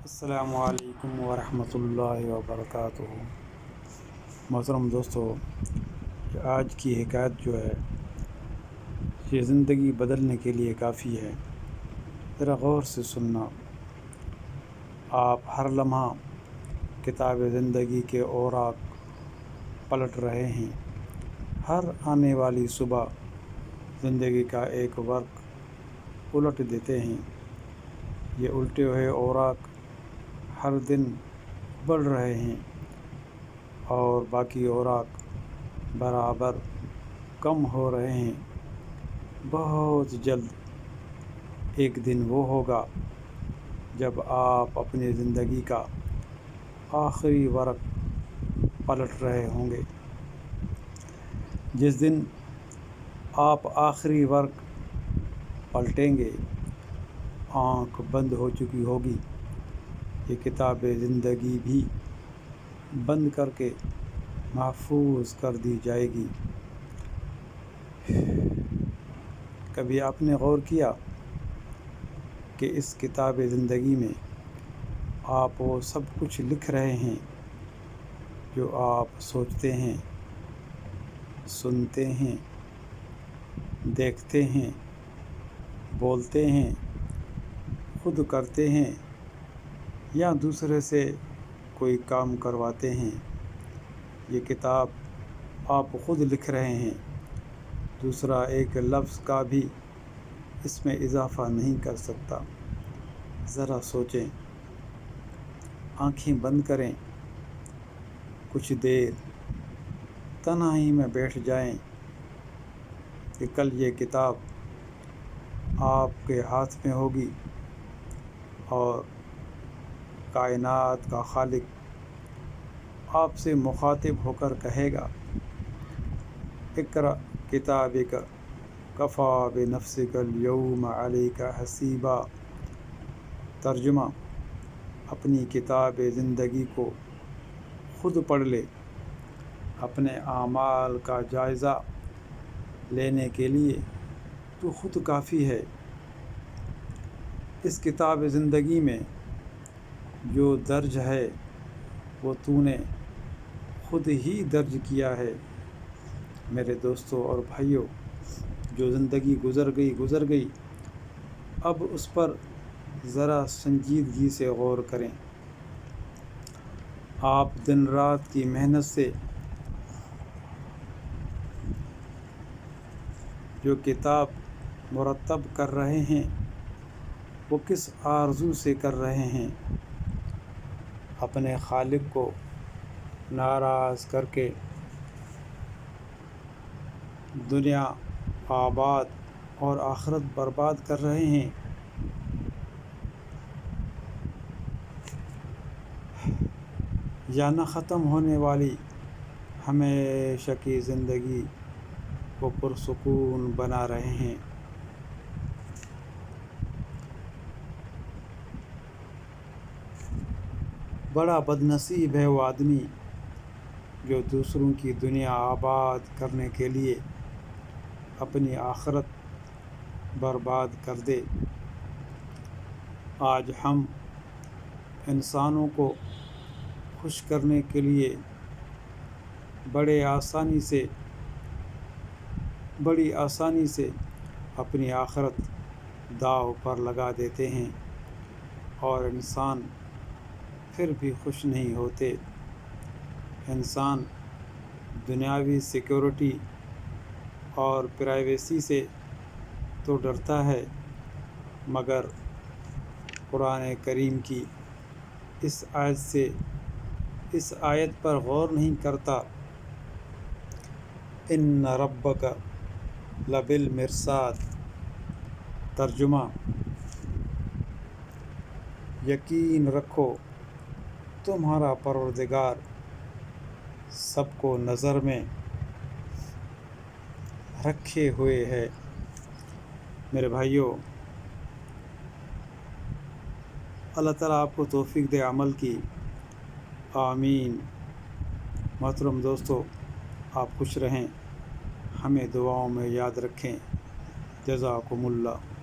السلام علیکم ورحمۃ اللہ وبرکاتہ۔ محترم دوستو، آج کی حکایت جو ہے یہ زندگی بدلنے کے لیے کافی ہے۔ ذرا غور سے سننا۔ آپ ہر لمحہ کتاب زندگی کے اوراق پلٹ رہے ہیں۔ ہر آنے والی صبح زندگی کا ایک ورق الٹ دیتے ہیں۔ یہ الٹے ہوئے اوراق ہر دن بڑھ رہے ہیں اور باقی اوراق برابر کم ہو رہے ہیں۔ بہت جلد ایک دن وہ ہوگا جب آپ اپنی زندگی کا آخری ورق پلٹ رہے ہوں گے۔ جس دن آپ آخری ورق پلٹیں گے، آنکھ بند ہو چکی ہوگی۔ یہ کتاب زندگی بھی بند کر کے محفوظ کر دی جائے گی۔ کبھی آپ نے غور کیا کہ اس کتاب زندگی میں آپ وہ سب کچھ لکھ رہے ہیں جو آپ سوچتے ہیں، سنتے ہیں، دیکھتے ہیں، بولتے ہیں، خود کرتے ہیں یا دوسرے سے کوئی کام کرواتے ہیں؟ یہ کتاب آپ خود لکھ رہے ہیں۔ دوسرا ایک لفظ کا بھی اس میں اضافہ نہیں کر سکتا۔ ذرا سوچیں، آنکھیں بند کریں، کچھ دیر تنہائی میں بیٹھ جائیں کہ کل یہ کتاب آپ کے ہاتھ میں ہوگی اور کائنات کا خالق آپ سے مخاطب ہو کر کہے گا، اقرأ کتابک کفیٰ بنفسک اليوم علیک حسیبا۔ ترجمہ: اپنی کتاب زندگی کو خود پڑھ لے۔ اپنے اعمال کا جائزہ لینے کے لیے تو خود کافی ہے۔ اس کتاب زندگی میں جو درج ہے وہ تو نے خود ہی درج کیا ہے۔ میرے دوستو اور بھائیو، جو زندگی گزر گئی، اب اس پر ذرا سنجیدگی سے غور کریں۔ آپ دن رات کی محنت سے جو کتاب مرتب کر رہے ہیں، وہ کس آرزو سے کر رہے ہیں؟ اپنے خالق کو ناراض کر کے دنیا آباد اور آخرت برباد کر رہے ہیں؟ یا نہ ختم ہونے والی ہمیشہ کی زندگی کو پرسکون بنا رہے ہیں؟ بڑا بد نصیب ہے وہ آدمی جو دوسروں کی دنیا آباد کرنے کے لیے اپنی آخرت برباد کر دے۔ آج ہم انسانوں کو خوش کرنے کے لیے بڑی آسانی سے اپنی آخرت داؤ پر لگا دیتے ہیں، اور انسان پھر بھی خوش نہیں ہوتے۔ انسان دنیاوی سیکیورٹی اور پرائیویسی سے تو ڈرتا ہے، مگر قرآن کریم کی اس آیت پر غور نہیں کرتا۔ ان ربک لبالمرصاد۔ ترجمہ: یقین رکھو تمہارا پروردگار سب کو نظر میں رکھے ہوئے ہے۔ میرے بھائیوں، اللہ تعالیٰ آپ کو توفیق دے عمل کی۔ آمین۔ محترم دوستو، آپ خوش رہیں، ہمیں دعاؤں میں یاد رکھیں۔ جزاکم اللہ۔